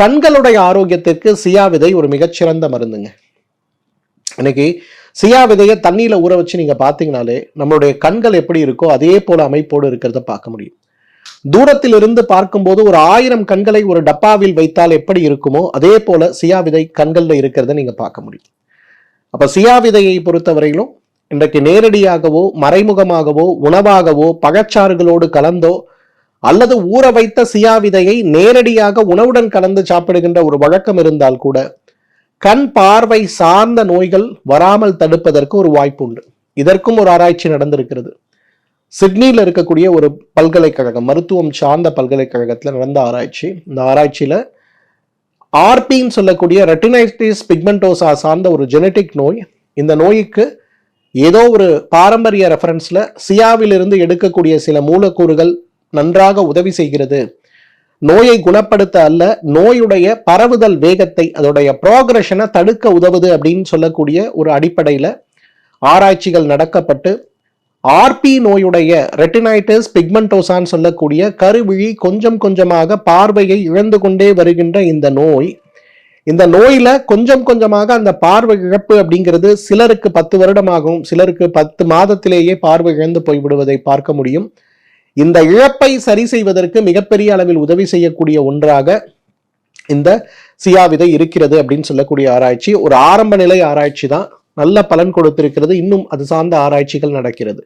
கண்களுடைய ஆரோக்கியத்திற்கு சியா விதை ஒரு மிகச்சிறந்த மருந்துங்க. இன்னைக்கு சியா விதையை தண்ணியில ஊற வச்சு நீங்க பாத்தீங்கன்னாலே நம்மளுடைய கண்கள் எப்படி இருக்கோ அதே போல அமைப்போடு இருக்கிறத பார்க்க முடியும். தூரத்தில் இருந்து பார்க்கும்போது ஒரு 1000 கண்களை ஒரு டப்பாவில் வைத்தால் எப்படி இருக்குமோ அதே போல சியா விதை கண்கள்ல இருக்கிறத நீங்க பார்க்க முடியும். அப்ப சியா விதையை பொறுத்தவரையிலும் இன்றைக்கு நேரடியாகவோ மறைமுகமாகவோ உணவாகவோ பழச்சாறுகளோடு கலந்தோ அல்லது ஊற வைத்த சியா விதையை நேரடியாக உணவுடன் கலந்து சாப்பிடுகின்ற ஒரு வழக்கம் இருந்தால் கூட கண் பார்வை சார்ந்த நோய்கள் வராமல் தடுப்பதற்கு ஒரு வாய்ப்பு உண்டு. இதற்கும் ஒரு ஆராய்ச்சி நடந்திருக்கிறது. சிட்னியில் இருக்கக்கூடிய ஒரு பல்கலைக்கழகம், மருத்துவம் சார்ந்த பல்கலைக்கழகத்தில் நடந்த ஆராய்ச்சி. இந்த ஆராய்ச்சியில ஆர்பின்னு சொல்லக்கூடிய ரெட்டினைட்டிஸ் பிக்மெண்டோசா சார்ந்த ஒரு ஜெனட்டிக் நோய். இந்த நோய்க்கு ஏதோ ஒரு பாரம்பரிய ரெஃபரன்ஸ்ல சியாவிலிருந்து எடுக்கக்கூடிய சில மூலக்கூறுகள் நன்றாக உதவி செய்கிறது, நோயை குணப்படுத்த அல்ல, நோயுடைய பரவுதல் வேகத்தை, அதோடைய ப்ரோக்ரஷனை தடுக்க உதவுது அப்படின்னு சொல்லக்கூடிய ஒரு அடிப்படையில ஆராய்ச்சிகள் நடக்கப்பட்டு ஆர்பி நோயுடைய ரெட்டினைட்டிஸ் பிக்மெண்டோசான்னு சொல்லக்கூடிய கருவிழி கொஞ்சம் கொஞ்சமாக பார்வையை இழந்து கொண்டே வருகின்ற இந்த நோயில கொஞ்சம் கொஞ்சமாக அந்த பார்வை இழப்பு அப்படிங்கிறது சிலருக்கு 10 வருடமாகவும் சிலருக்கு 10 மாதத்திலேயே பார்வை இழந்து போய்விடுவதை பார்க்க முடியும். இந்த இழப்பை சரி செய்வதற்கு மிகப்பெரிய அளவில் உதவி செய்யக்கூடிய ஒன்றாக இந்த சியா விதை இருக்கிறது அப்படின்னு சொல்லக்கூடிய ஆராய்ச்சி ஒரு ஆரம்ப நிலை ஆராய்ச்சி தான், நல்ல பலன் கொடுத்திருக்கிறது. இன்னும் அது சார்ந்த ஆராய்ச்சிகள் நடக்கிறது.